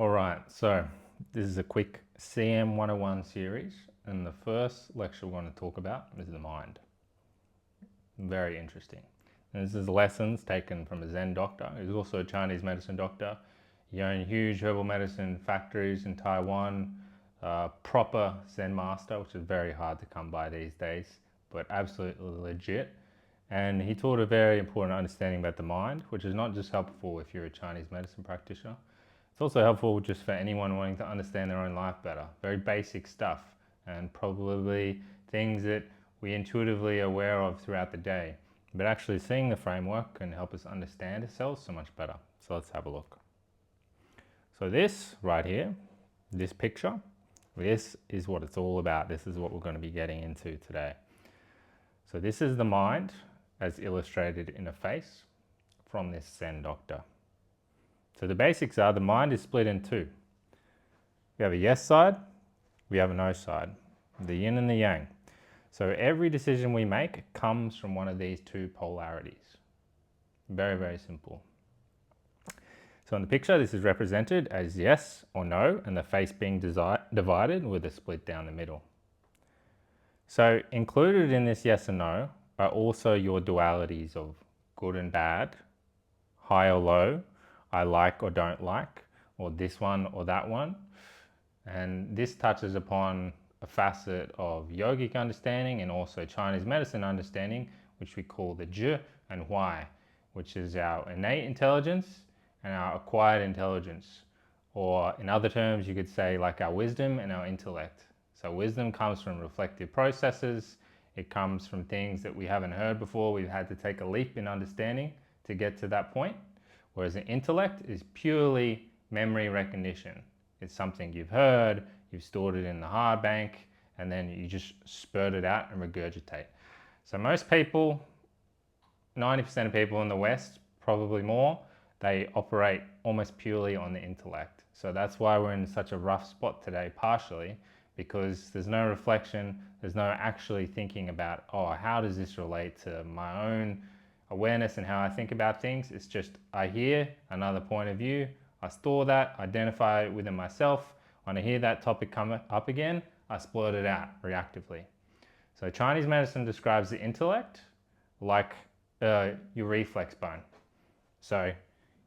Alright, so this is a quick CM 101 series, and the first lecture we're going to talk about is the mind. Very interesting. And this is lessons taken from a Zen doctor. He's also a Chinese medicine doctor. He owned huge herbal medicine factories in Taiwan, proper Zen Master, which is very hard to come by these days, but absolutely legit. And he taught a very important understanding about the mind, which is not just helpful if you're a Chinese medicine practitioner. It's also helpful just for anyone wanting to understand their own life better. Very basic stuff, and probably things that we intuitively are aware of throughout the day. But actually seeing the framework can help us understand ourselves so much better. So let's have a look. So this right here, this picture, this is what it's all about. This is what we're going to be getting into today. So this is the mind as illustrated in a face from this Zen doctor. So the basics are the mind is split in two. We have a yes side, we have a no side, the yin and the yang. So every decision we make comes from one of these two polarities. Very, very simple. So in the picture, this is represented as yes or no, and the face being divided with a split down the middle. So included in this yes and no are also your dualities of good and bad, high or low, I like or don't like, or this one or that one. And this touches upon a facet of yogic understanding and also Chinese medicine understanding, which we call the zhi and huai, which is our innate intelligence and our acquired intelligence. Or in other terms, you could say like our wisdom and our intellect. So wisdom comes from reflective processes. It comes from things that we haven't heard before. We've had to take a leap in understanding to get to that point. Whereas an intellect is purely memory recognition. It's something you've heard, you've stored it in the hard bank, and then you just spurt it out and regurgitate. So most people, 90% of people in the West, probably more, they operate almost purely on the intellect. So that's why we're in such a rough spot today, partially, because there's no reflection, there's no actually thinking about, oh, how does this relate to my own awareness and how I think about things. It's just, I hear another point of view, I store that, identify it within myself. When I hear that topic come up again, I splurt it out reactively. So Chinese medicine describes the intellect like your reflex bone. So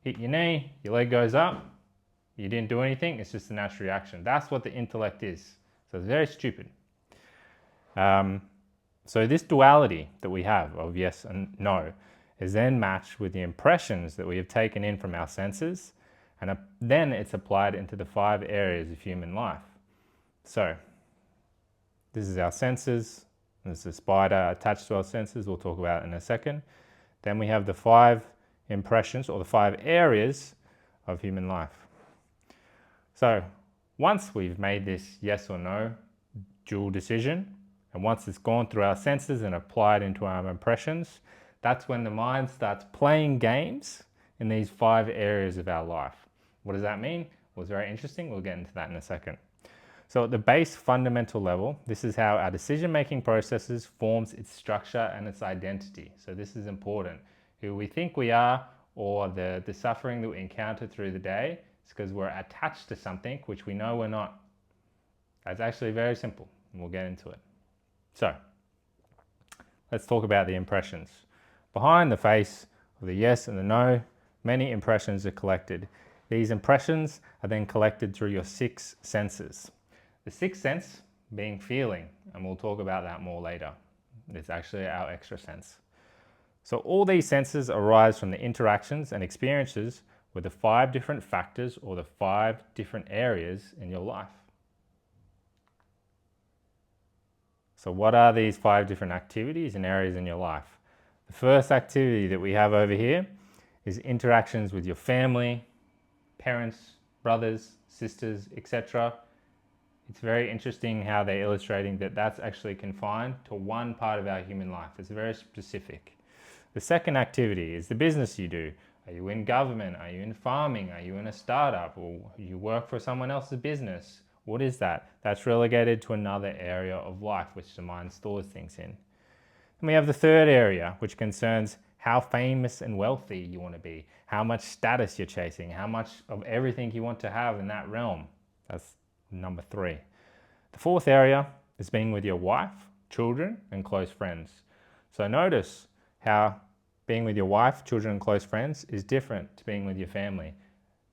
hit your knee, your leg goes up, you didn't do anything, it's just a natural reaction. That's what the intellect is. So it's very stupid. So this duality that we have of yes and no is then matched with the impressions that we have taken in from our senses, and then it's applied into the 5 areas of human life. So this is our senses, there's a spider attached to our senses, we'll talk about it in a second. Then we have the 5 impressions or the 5 areas of human life. So once we've made this yes or no dual decision, and once it's gone through our senses and applied into our impressions, that's when the mind starts playing games in these 5 areas of our life. What does that mean? Well, it's very interesting. We'll get into that in a second. So at the base fundamental level, this is how our decision-making processes forms its structure and its identity. So this is important. Who we think we are, or the suffering that we encounter through the day, is because we're attached to something which we know we're not. That's actually very simple, and we'll get into it. So let's talk about the impressions. Behind the face of the yes and the no, many impressions are collected. These impressions are then collected through your 6 senses. The 6th sense being feeling, and we'll talk about that more later. It's actually our extra sense. So all these senses arise from the interactions and experiences with the 5 different factors or the 5 different areas in your life. So what are these 5 different activities and areas in your life? The first activity that we have over here is interactions with your family, parents, brothers, sisters, etc. It's very interesting how they're illustrating that that's actually confined to one part of our human life. It's very specific. The second activity is the business you do. Are you in government? Are you in farming? Are you in a startup? Or you work for someone else's business? What is that? That's relegated to another area of life which the mind stores things in. And we have the third area, which concerns how famous and wealthy you want to be, how much status you're chasing, how much of everything you want to have in that realm. That's number 3. The 4th area is being with your wife, children, and close friends. So notice how being with your wife, children, and close friends is different to being with your family.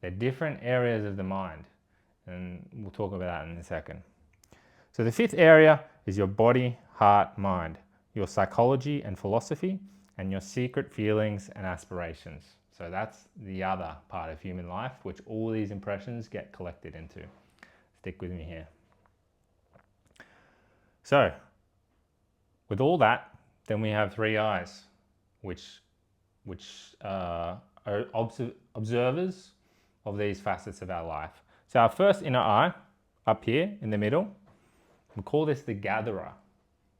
They're different areas of the mind, and we'll talk about that in a second. So the 5th area is your body, heart, mind, your psychology and philosophy, and your secret feelings and aspirations. So that's the other part of human life, which all these impressions get collected into. Stick with me here. So, with all that, then we have 3 eyes, which are observers of these facets of our life. So our first inner eye, up here in the middle, we call this the gatherer.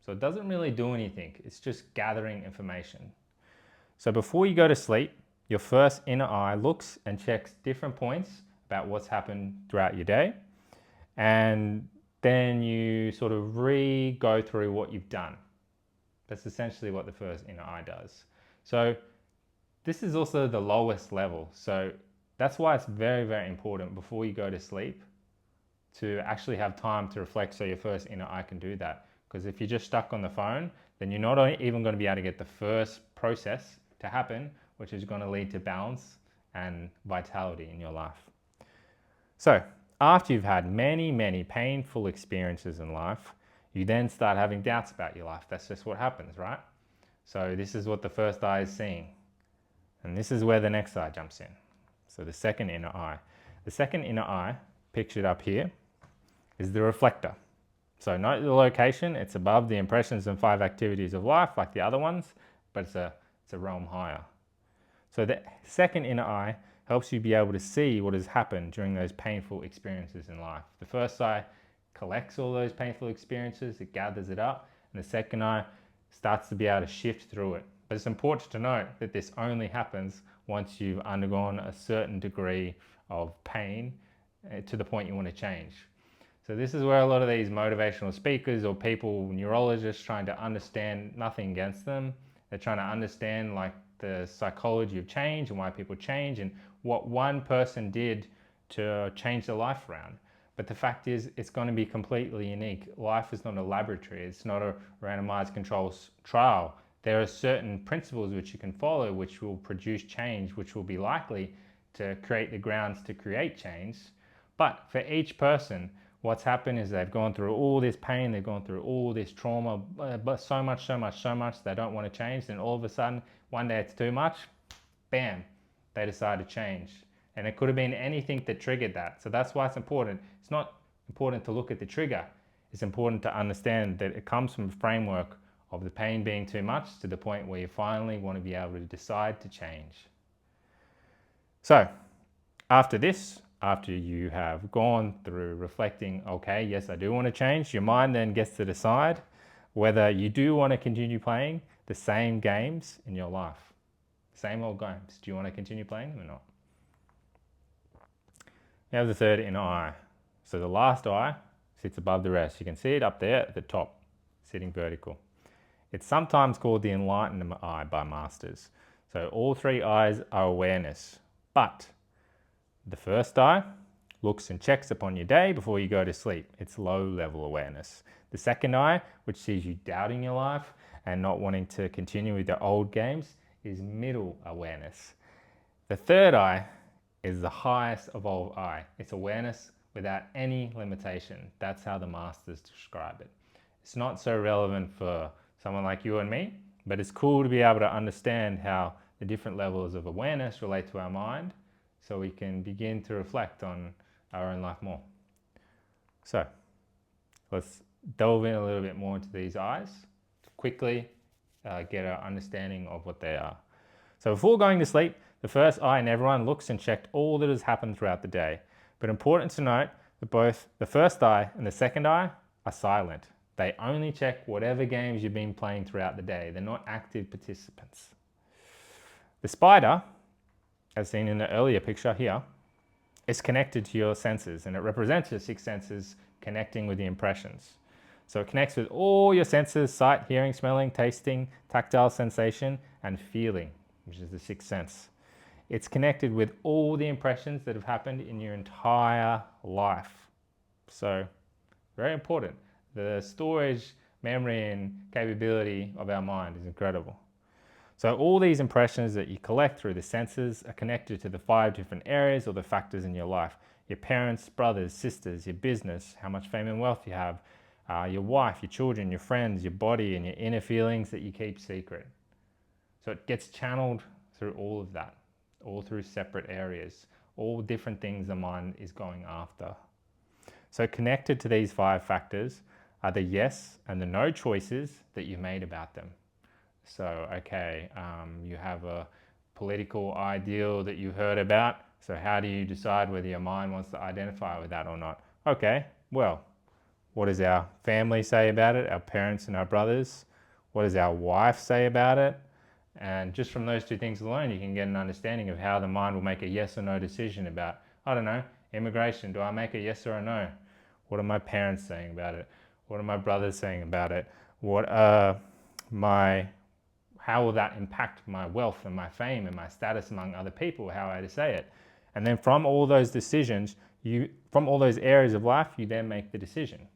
So it doesn't really do anything, it's just gathering information. So before you go to sleep, your first inner eye looks and checks different points about what's happened throughout your day, and then you sort of go through what you've done. That's essentially what the first inner eye does. So this is also the lowest level. So that's why it's very, very important before you go to sleep to actually have time to reflect so your first inner eye can do that. Because if you're just stuck on the phone, then you're not even going to be able to get the first process to happen, which is going to lead to balance and vitality in your life. So after you've had many, many painful experiences in life, you then start having doubts about your life. That's just what happens, right? So this is what the first eye is seeing. And this is where the next eye jumps in. So the second inner eye. The second inner eye, pictured up here, is the reflector. So note the location, it's above the impressions and 5 activities of life like the other ones, but it's a realm higher. So the second inner eye helps you be able to see what has happened during those painful experiences in life. The first eye collects all those painful experiences, it gathers it up, and the second eye starts to be able to shift through it. But it's important to note that this only happens once you've undergone a certain degree of pain to the point you want to change. So this is where a lot of these motivational speakers or people, neurologists, trying to understand, nothing against them, they're trying to understand like the psychology of change and why people change and what one person did to change their life around. But the fact is, it's going to be completely unique. Life is not a laboratory. It's not a randomized control trial. There are certain principles which you can follow which will produce change, which will be likely to create the grounds to create change. But for each person, what's happened is they've gone through all this pain, they've gone through all this trauma, but so much, they don't want to change. Then all of a sudden, one day it's too much, bam, they decide to change. And it could have been anything that triggered that. So that's why it's important. It's not important to look at the trigger. It's important to understand that it comes from a framework of the pain being too much to the point where you finally want to be able to decide to change. So after this, after you have gone through reflecting, okay, yes, I do want to change, your mind then gets to decide whether you do want to continue playing the same games in your life. Same old games. Do you want to continue playing them or not? You have the third inner eye. So the last eye sits above the rest. You can see it up there at the top, sitting vertical. It's sometimes called the enlightened eye by masters. So all 3 eyes are awareness, but the first eye looks and checks upon your day before you go to sleep. It's low-level awareness. The second eye, which sees you doubting your life and not wanting to continue with the old games, is middle awareness. The third eye is the highest of all eye. It's awareness without any limitation. That's how the masters describe it. It's not so relevant for someone like you and me, but it's cool to be able to understand how the different levels of awareness relate to our mind, so we can begin to reflect on our own life more. So let's delve in a little bit more into these eyes to quickly get our understanding of what they are. So before going to sleep, the first eye in everyone looks and checked all that has happened throughout the day. But important to note that both the first eye and the second eye are silent. They only check whatever games you've been playing throughout the day. They're not active participants. The spider, as seen in the earlier picture here, is connected to your senses, and it represents your 6 senses connecting with the impressions. So it connects with all your senses: sight, hearing, smelling, tasting, tactile sensation, and feeling. which is the sixth sense. It's connected with all the impressions that have happened in your entire life. So, very important. The storage, memory, and capability of our mind is incredible. So all these impressions that you collect through the senses are connected to the 5 different areas or the factors in your life. Your parents, brothers, sisters, your business, how much fame and wealth you have, your wife, your children, your friends, your body, and your inner feelings that you keep secret. So it gets channeled through all of that, all through separate areas, all different things the mind is going after. So connected to these 5 factors are the yes and the no choices that you made about them. So, okay, you have a political ideal that you heard about. So how do you decide whether your mind wants to identify with that or not? Okay, well, what does our family say about it? Our parents and our brothers? What does our wife say about it? And just from those 2 things alone, you can get an understanding of how the mind will make a yes or no decision about, I don't know, immigration. Do I make a yes or a no? What are my parents saying about it? What are my brothers saying about it? How will that impact my wealth and my fame and my status among other people, how I say it? And then from all those decisions, from all those areas of life, you then make the decision.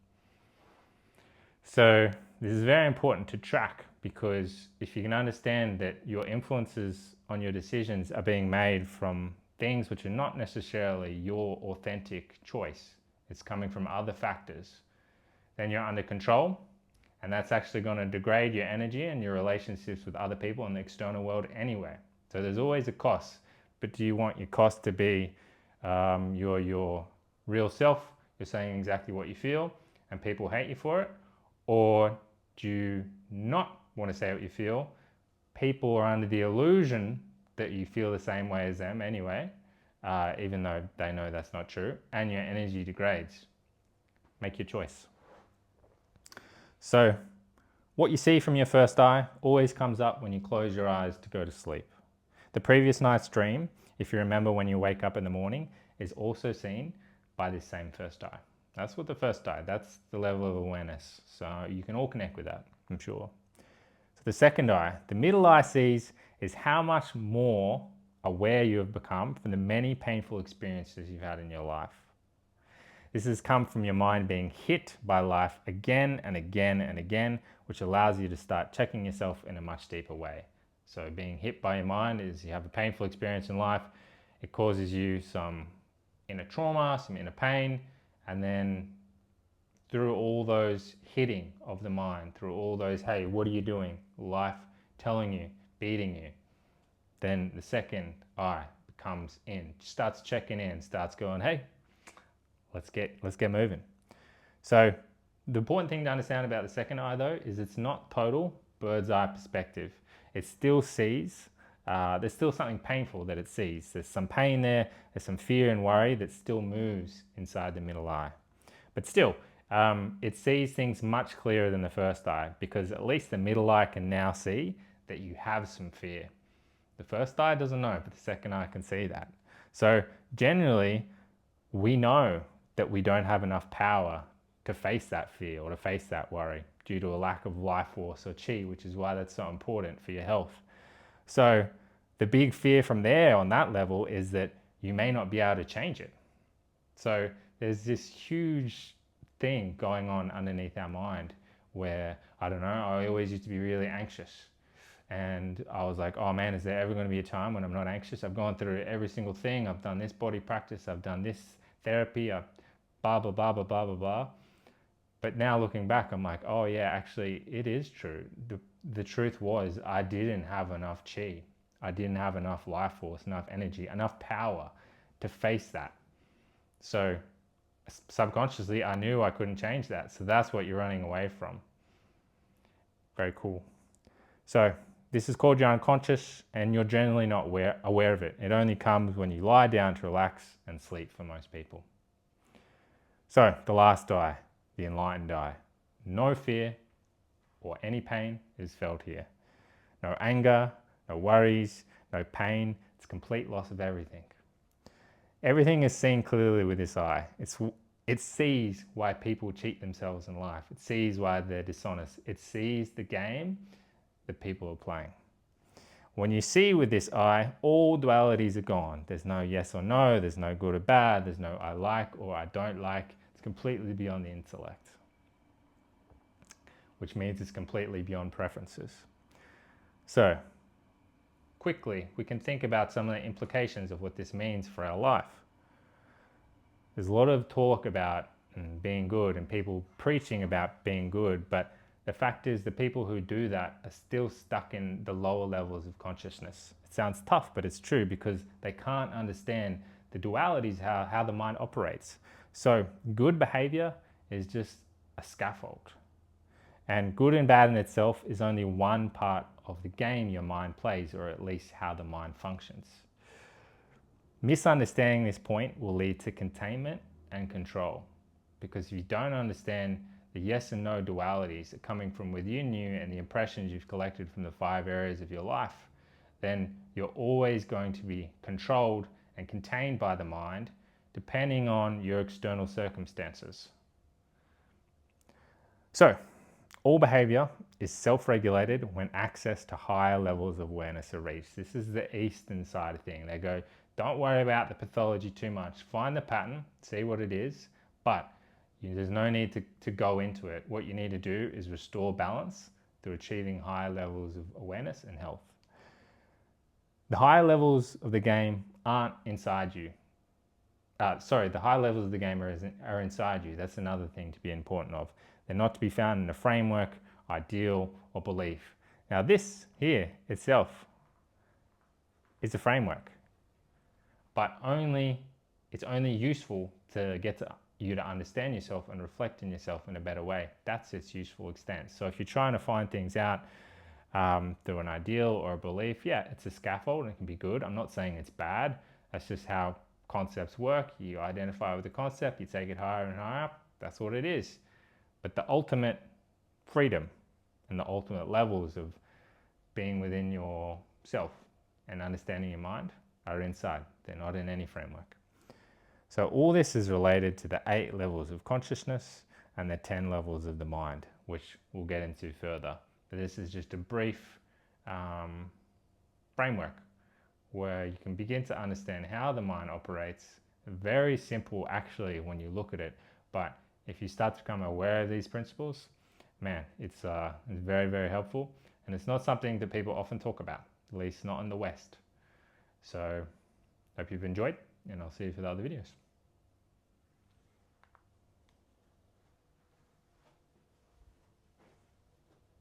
So this is very important to track, because if you can understand that your influences on your decisions are being made from things which are not necessarily your authentic choice, it's coming from other factors, then you're under control. And that's actually going to degrade your energy and your relationships with other people in the external world anyway. So there's always a cost. But do you want your cost to be your real self? You're saying exactly what you feel and people hate you for it? Or do you not want to say what you feel? People are under the illusion that you feel the same way as them anyway, even though they know that's not true, and your energy degrades. Make your choice. So what you see from your first eye always comes up when you close your eyes to go to sleep. The previous night's dream, if you remember when you wake up in the morning, is also seen by this same first eye. That's what the first eye, that's the level of awareness. So you can all connect with that, I'm sure. So the second eye, the middle eye sees is how much more aware you have become from the many painful experiences you've had in your life. This has come from your mind being hit by life again and again and again, which allows you to start checking yourself in a much deeper way. So being hit by your mind is you have a painful experience in life. It causes you some inner trauma, some inner pain, and then through all those hitting of the mind, through all those, hey, what are you doing? Life telling you, beating you. Then the second eye comes in, starts checking in, starts going, hey, let's get moving. So the important thing to understand about the second eye though is it's not total bird's eye perspective. It still sees, there's still something painful that it sees. There's some pain there, there's some fear and worry that still moves inside the middle eye. But still, it sees things much clearer than the first eye, because at least the middle eye can now see that you have some fear. The first eye doesn't know, but the second eye can see that. So generally, we know that we don't have enough power to face that fear or to face that worry due to a lack of life force or chi, which is why that's so important for your health. So the big fear from there on that level is that you may not be able to change it. So there's this huge thing going on underneath our mind where, I don't know, I always used to be really anxious. And I was like, oh man, is there ever going to be a time when I'm not anxious? I've gone through every single thing. I've done this body practice. I've done this therapy. I've blah, blah, blah, blah, blah, blah, blah. But now looking back, I'm like, oh yeah, actually it is true. The truth was I didn't have enough chi. I didn't have enough life force, enough energy, enough power to face that. So subconsciously, I knew I couldn't change that. So that's what you're running away from. Very cool. So this is called your unconscious, and you're generally not aware of it. It only comes when you lie down to relax and sleep for most people. So the last eye, the enlightened eye. No fear or any pain is felt here. No anger, no worries, no pain. It's complete loss of everything. Everything is seen clearly with this eye. It sees why people cheat themselves in life. It sees why they're dishonest. It sees the game that people are playing. When you see with this eye, all dualities are gone. There's no yes or no, there's no good or bad, there's no I like or I don't like. It's completely beyond the intellect, which means it's completely beyond preferences. So, quickly, we can think about some of the implications of what this means for our life. There's a lot of talk about being good and people preaching about being good, but the fact is the people who do that are still stuck in the lower levels of consciousness. It sounds tough, but it's true because they can't understand the dualities, how the mind operates. So good behavior is just a scaffold. And good and bad in itself is only one part of the game your mind plays, or at least how the mind functions. Misunderstanding this point will lead to containment and control, because if you don't understand the yes and no dualities coming from within you and the impressions you've collected from the 5 areas of your life, then you're always going to be controlled and contained by the mind depending on your external circumstances. So, all behavior is self-regulated when access to higher levels of awareness are reached. This is the Eastern side of thing. They go, don't worry about the pathology too much. Find the pattern, see what it is, but there's no need to go into it. What you need to do is restore balance through achieving higher levels of awareness and health. The higher levels of the game aren't inside you. The higher levels of the game are inside you. That's another thing to be important of. They're not to be found in a framework, ideal, or belief. Now this here itself is a framework, but it's only useful to get to you to understand yourself and reflect in yourself in a better way. That's its useful extent. So if you're trying to find things out through an ideal or a belief, yeah, it's a scaffold and it can be good. I'm not saying it's bad. That's just how concepts work. You identify with the concept, you take it higher and higher up. That's what it is. But the ultimate freedom and the ultimate levels of being within yourself and understanding your mind are inside. They're not in any framework. So all this is related to the 8 levels of consciousness and the 10 levels of the mind, which we'll get into further. But this is just a brief framework where you can begin to understand how the mind operates. Very simple actually when you look at it, but if you start to become aware of these principles, man, it's very, very helpful. And it's not something that people often talk about, at least not in the West. So hope you've enjoyed, and I'll see you for the other videos.